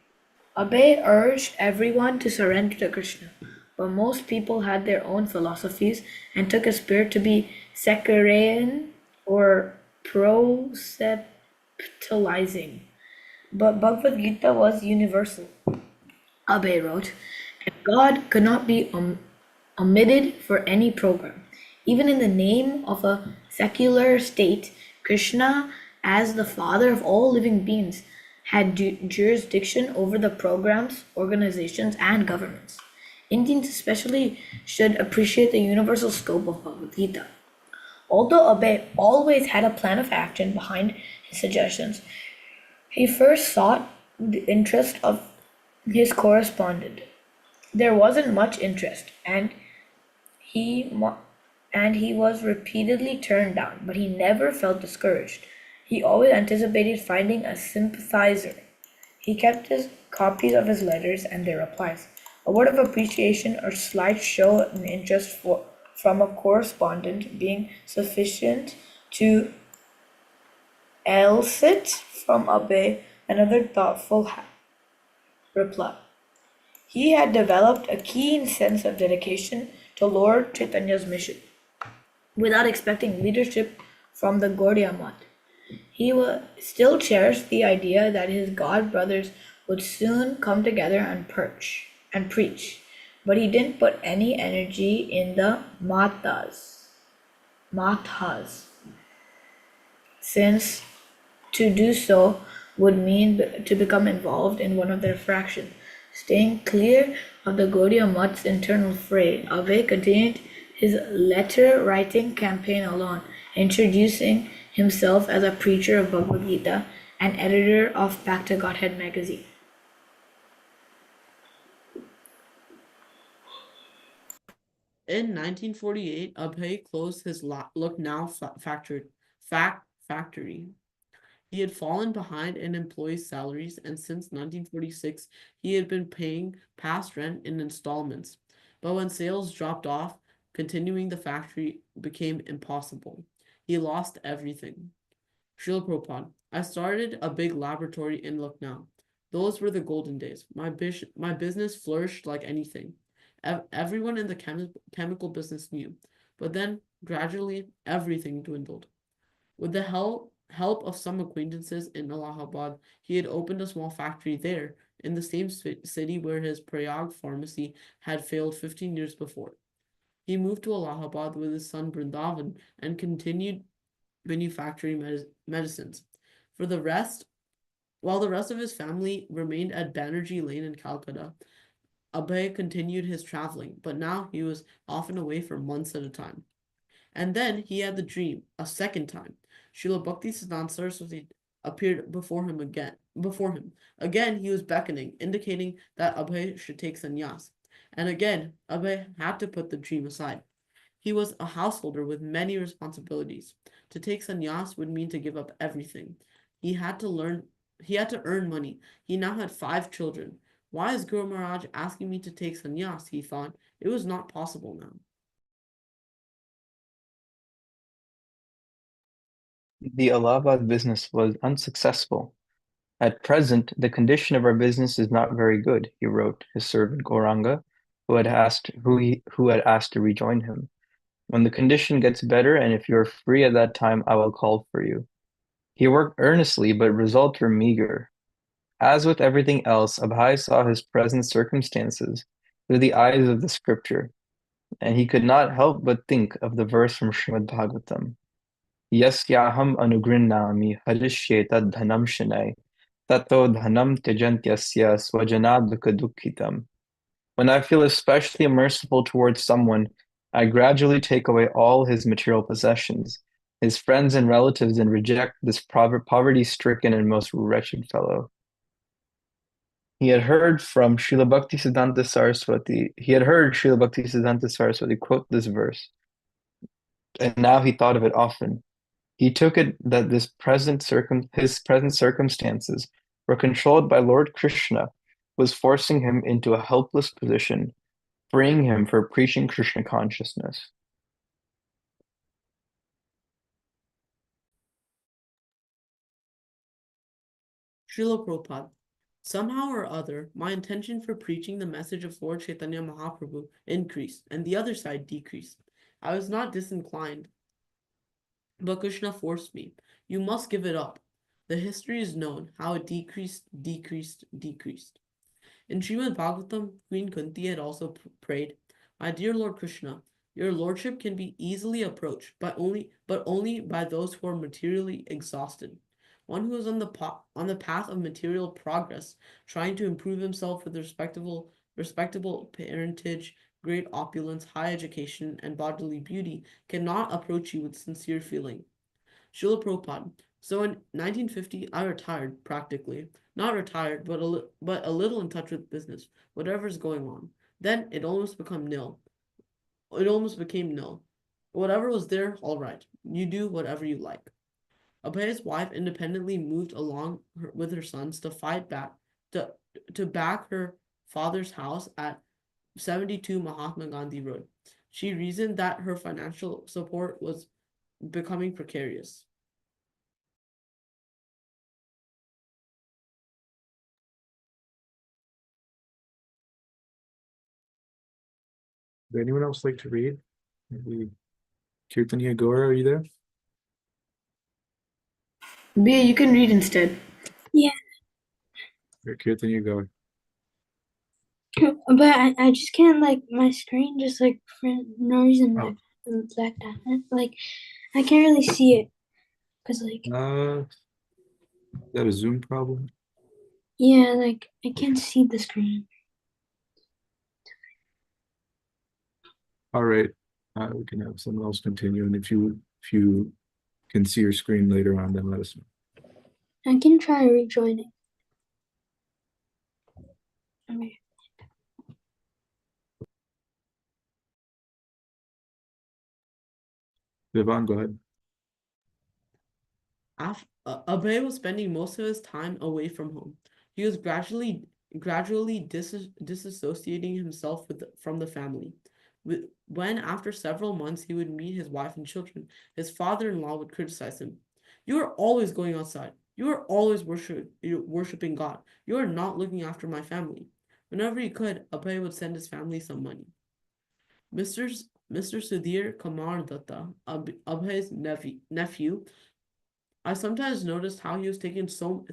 Abhay urged everyone to surrender to Krishna, but most people had their own philosophies and took a spirit to be Sectarian or proceptualizing. But Bhagavad Gita was universal. Abhay wrote, and God could not be omitted for any program. Even in the name of a secular state, Krishna, as the father of all living beings, had jurisdiction over the programs, organizations, and governments. Indians especially should appreciate the universal scope of Bhagavad Gita. Although Abe always had a plan of action behind his suggestions, he first sought the interest of his correspondent. There wasn't much interest, he and he was repeatedly turned down, but he never felt discouraged. He always anticipated finding a sympathizer. He kept his copies of his letters and their replies. A word of appreciation or slight show an interest from a correspondent being sufficient to elicit from Abe another thoughtful reply. He had developed a keen sense of dedication to Lord Chaitanya's mission, without expecting leadership from the Gaudiya Math. He still cherished the idea that his god brothers would soon come together and preach, but he didn't put any energy in the mathas, since to do so would mean to become involved in one of their fractions. Staying clear of the Gaudiya Math's internal fray, Abe continued his letter-writing campaign alone, introducing himself as a preacher of Bhagavad Gita and editor of Back to Godhead magazine. In 1948, Abhay closed his Lucknow factory. He had fallen behind in employees' salaries, and since 1946, he had been paying past rent in installments. But when sales dropped off, continuing the factory became impossible. He lost everything. Srila Prabhupada, I started a big laboratory in Lucknow. Those were the golden days. My business flourished like anything. Everyone in the chemical business knew. But then, gradually, everything dwindled. With the help of some acquaintances in Allahabad, he had opened a small factory there, in the same city where his Prayag pharmacy had failed 15 years before. He moved to Allahabad with his son Brindavan and continued manufacturing medicines. While the rest of his family remained at Banerjee Lane in Calcutta, Abhay continued his traveling, but now he was often away for months at a time. And then he had the dream, a second time. Srila Bhaktisiddhanta Saraswati appeared before him. Again, he was beckoning, indicating that Abhay should take sannyas. And again, Abhay had to put the dream aside. He was a householder with many responsibilities. To take sannyas would mean to give up everything. He had to earn money. He now had 5 children. Why is Guru Maharaj asking me to take sannyas? He thought. It was not possible now. The Allahabad business was unsuccessful. At present, the condition of our business is not very good, he wrote his servant Gauranga, who had asked to rejoin him. When the condition gets better, and if you are free at that time, I will call for you. He worked earnestly, but results were meager. As with everything else, Abhay saw his present circumstances through the eyes of the scripture, and he could not help but think of the verse from Srimad Bhagavatam. Yasyaham anugrinnami harishye tad dhanam shanai tato dhanam tyajantyasya swajanadukha dukhitam. When I feel especially merciful towards someone, I gradually take away all his material possessions, his friends and relatives, and reject this poverty-stricken and most wretched fellow. He had heard Srila Bhaktisiddhanta Saraswati quote this verse, and now he thought of it often. He took it that his present circumstances were controlled by Lord Krishna, was forcing him into a helpless position, freeing him for preaching Krishna consciousness. Srila Prabhupada, somehow or other, my intention for preaching the message of Lord Chaitanya Mahaprabhu increased, and the other side decreased. I was not disinclined, but Krishna forced me. You must give it up. The history is known, how it decreased. In Srimad Bhagavatam, Queen Kunti had also prayed, "My dear Lord Krishna, your lordship can be easily approached, but only by those who are materially exhausted. One who is on the path of material progress, trying to improve himself with respectable parentage, great opulence, high education, and bodily beauty, cannot approach you with sincere feeling." Srila Prabhupada. So in 1950, I retired practically. Not retired, but a little in touch with business, whatever's going on. Then it almost became nil. It almost became nil. Whatever was there, all right. You do whatever you like. Abhay's wife independently moved along with her sons to fight back to back her father's house at 72 Mahatma Gandhi Road. She reasoned that her financial support was becoming precarious. Would anyone else like to read? Maybe Kirtani Agora, are you there? Bia, you can read instead. Or Kirtani Agora. But I just can't, like, my screen just, like, for no reason, Oh. like that. Like, I can't really see it. Cause, like, Is that a Zoom problem? yeah, like, I can't see the screen. All right, we can have someone else continue, and if you can see your screen later on, then let us know. I can try rejoining. Okay. Vivaan, go ahead. Abhay was spending most of his time away from home. He was gradually disassociating himself from the family. When, after several months, he would meet his wife and children, his father-in-law would criticize him. "You are always going outside. You are always worshiping God. You are not looking after my family." Whenever he could, Abhay would send his family some money. Mr. Sudhir Kamar Datta, Abhay's nephew, I sometimes noticed how he was thinking so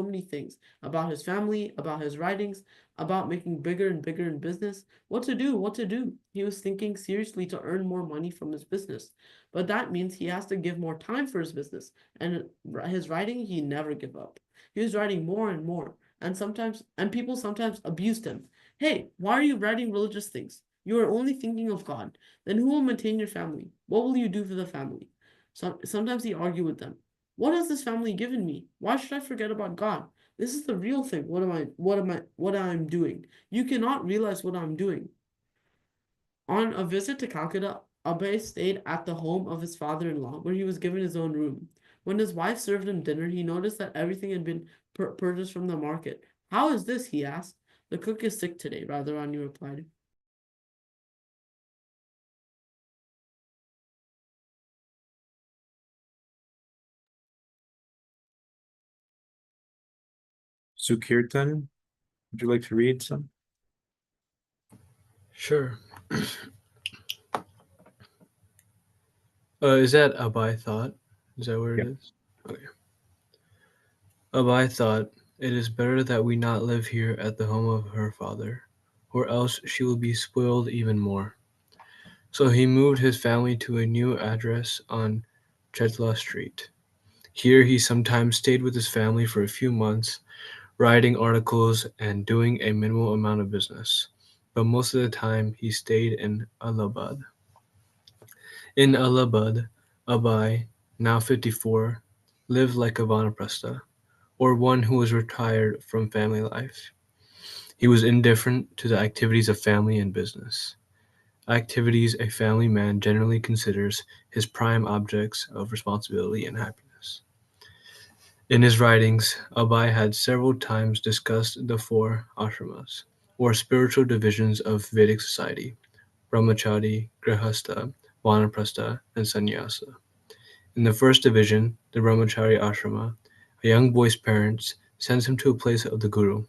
many things about his family, about his writings, about making bigger and bigger in business. What to do? What to do? He was thinking seriously to earn more money from his business. But that means he has to give more time for his business. And his writing, he never give up. He was writing more and more. And people sometimes abused him. "Hey, why are you writing religious things? You are only thinking of God. Then who will maintain your family? What will you do for the family?" Sometimes he argued with them. "What has this family given me? Why should I forget about God? This is the real thing. What I'm doing? You cannot realize what I'm doing." On a visit to Calcutta, Abhay stayed at the home of his father-in-law, where he was given his own room. When his wife served him dinner, he noticed that everything had been purchased from the market. "How is this?" he asked. "The cook is sick today," Radharani replied. Sukirtan, would you like to read some? Sure. Is that Abai thought? Is that where it is? Okay. Abai thought, "It is better that we not live here at the home of her father, or else she will be spoiled even more." So he moved his family to a new address on Chetla Street. Here he sometimes stayed with his family for a few months, writing articles and doing a minimal amount of business. But most of the time he stayed in Allahabad. In Allahabad, Abai, now 54, lived like a vanaprastha, or one who was retired from family life. He was indifferent to the activities of family and business, activities a family man generally considers his prime objects of responsibility and happiness. In his writings, Abai had several times discussed the four ashramas, or spiritual divisions of Vedic society: brahmachari, grihastha, vanaprastha, and sannyasa. In the first division, the brahmachari ashrama, a young boy's parents sends him to a place of the guru,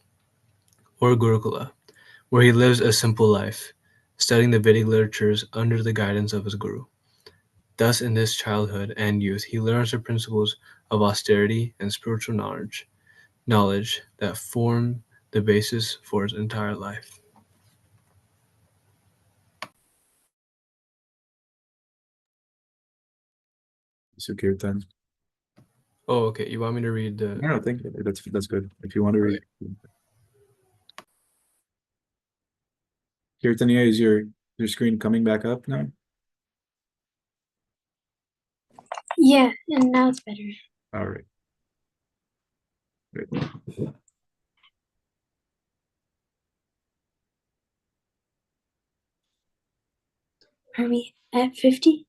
or gurukula, where he lives a simple life, studying the Vedic literatures under the guidance of his guru. Thus in his childhood and youth he learns the principles of austerity and spiritual knowledge that form the basis for his entire life. So Kirtan. Oh, okay. You want me to read the? No, thank you. That's good. If you want to read. Kirtania, is your screen coming back up now? Yeah, and now it's better. All right. Great. Are we at 50?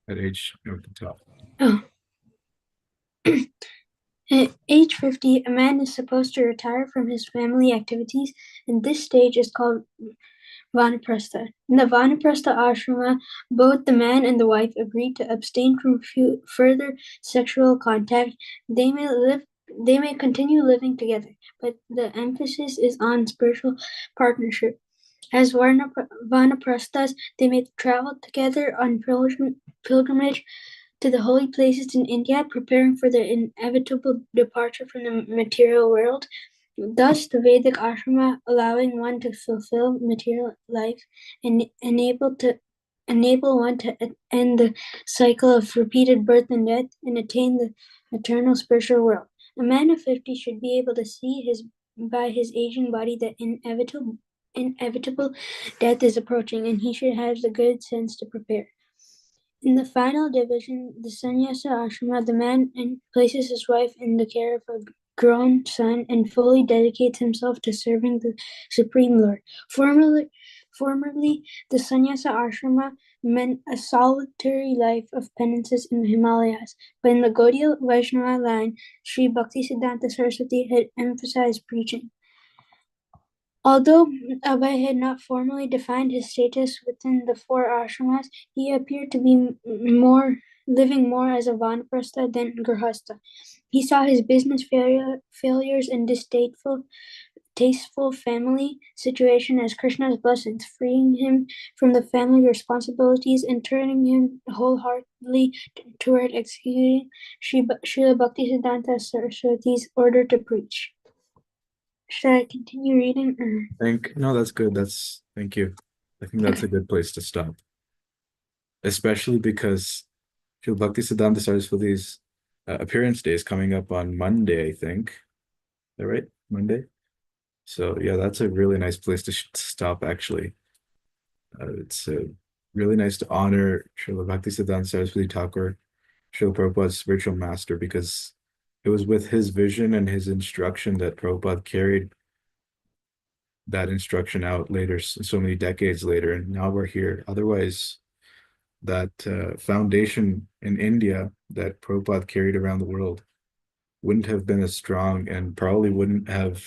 At age at the top. Oh. At age 50, a man is supposed to retire from his family activities, and this stage is called Vanaprastha. In the Vanaprastha ashrama, both the man and the wife agree to abstain from further sexual contact. They may continue living together, but the emphasis is on spiritual partnership. As Vanaprasthas, they may travel together on pilgrimage to the holy places in India, preparing for their inevitable departure from the material world. Thus, the Vedic ashrama, allowing one to fulfill material life and enable one to end the cycle of repeated birth and death and attain the eternal spiritual world. A man of 50 should be able to see by his aging body that inevitable death is approaching, and he should have the good sense to prepare. In the final division, the sannyasa ashrama, the man places his wife in the care of a grown son and fully dedicates himself to serving the Supreme Lord. Formerly, the sannyasa ashrama meant a solitary life of penances in the Himalayas, but in the Gaudiya Vaishnava line, Sri Bhaktisiddhanta Saraswati had emphasized preaching. Although Abhay had not formally defined his status within the four ashramas, he appeared to be living more as a vanaprastha than grihastha. He saw his business failures and distasteful family situation as Krishna's blessings, freeing him from the family responsibilities and turning him wholeheartedly toward executing Srila Bhaktisiddhanta Saraswati's order to preach. Should I continue reading or? No, that's good. Thank you. I think that's a good place to stop. Especially because Srila Bhaktisiddhanta Saraswati's appearance day is coming up on Monday, I think. Is that right? Monday? So yeah, that's a really nice place to stop, actually. It's really nice to honor Srila Bhaktisiddhanta Saraswati Thakur, Srila Prabhupada's spiritual master, because it was with his vision and his instruction that Prabhupada carried that instruction out later, so many decades later, and now we're here. Otherwise, that foundation in India that Prabhupada carried around the world wouldn't have been as strong and probably wouldn't have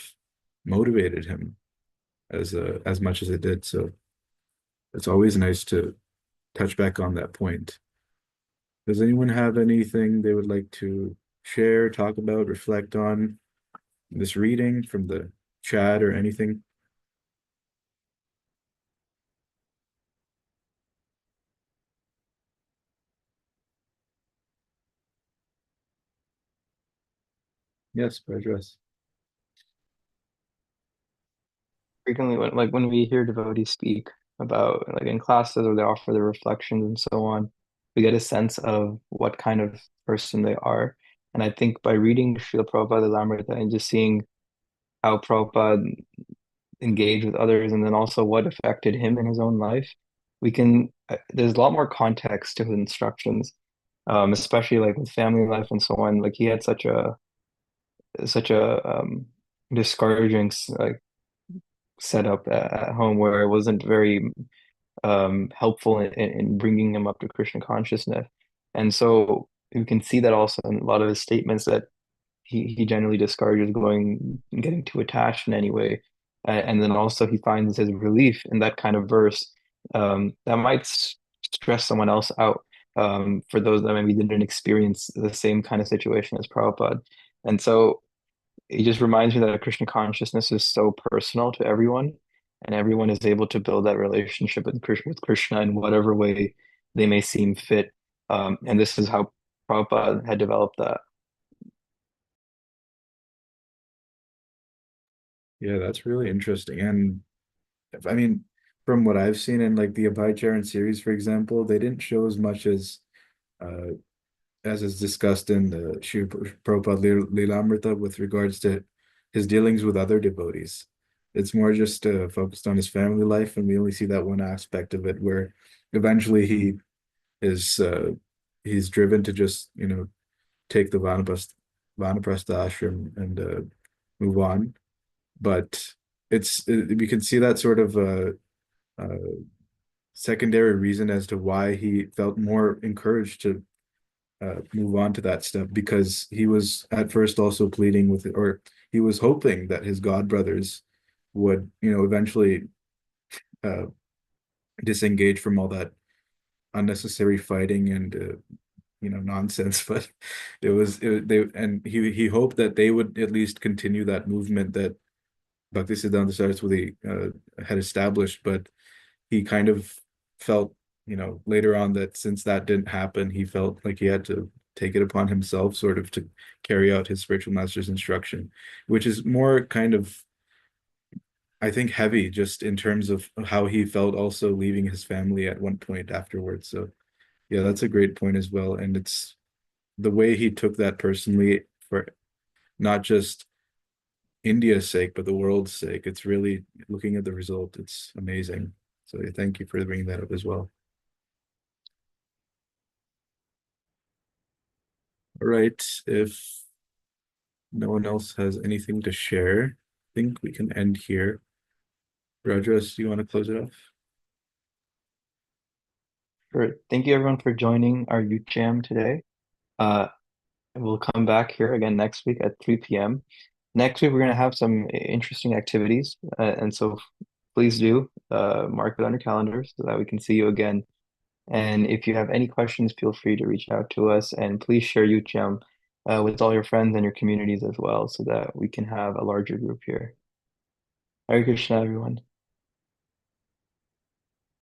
motivated him as much as it did. So it's always nice to touch back on that point. Does anyone have anything they would like to share, talk about, reflect on this reading from the chat or anything? Yes, address. Frequently, when we hear devotees speak about like in classes or they offer their reflections and so on, we get a sense of what kind of person they are. And I think by reading Srila Prabhupada's Amrita and just seeing how Prabhupada engaged with others and then also what affected him in his own life, we can there's a lot more context to his instructions, especially like with family life and so on. Like he had such a discouraging like setup at home where it wasn't very helpful in bringing him up to Krishna consciousness. And so you can see that also in a lot of his statements that he generally discourages getting too attached in any way. And then also he finds his relief in that kind of verse that might stress someone else out, for those that maybe didn't experience the same kind of situation as Prabhupada. And so it just reminds me that Krishna consciousness is so personal to everyone, and everyone is able to build that relationship with Krishna in whatever way they may seem fit. And this is how Prabhupada had developed that. Yeah, that's really interesting. And I mean, from what I've seen in like the Abhay Charan series, for example, they didn't show uh as is discussed in the Shri Prabhupada Lilamrita with regards to his dealings with other devotees. It's more just focused on his family life, and we only see that one aspect of it where eventually is he's driven to just, take the Vanaprastha ashram and move on. But we can see that sort of uh, secondary reason as to why he felt more encouraged to move on to that step, because he was at first also pleading with it, or he was hoping that his god brothers would, eventually uh, disengage from all that unnecessary fighting and nonsense. But they, and he hoped that they would at least continue that movement that Bhaktisiddhanta Saraswati had established. But he kind of felt, later on, that since that didn't happen, he felt like he had to take it upon himself sort of to carry out his spiritual master's instruction, which is more kind of, I think, heavy just in terms of how he felt also leaving his family at one point afterwards. So yeah, that's a great point as well. And it's the way he took that personally for not just India's sake, but the world's sake. It's really, looking at the result, it's amazing. So yeah, thank you for bringing that up as well. All right, if no one else has anything to share, I think we can end here. Rogers, do you want to close it off? Sure. Thank you everyone for joining our youth jam today. We'll come back here again next week at 3 p.m. Next week, we're going to have some interesting activities. And so please do mark it on your calendars so that we can see you again. And if you have any questions, feel free to reach out to us. And please share YouGem with all your friends and your communities as well so that we can have a larger group here. Hare Krishna, everyone.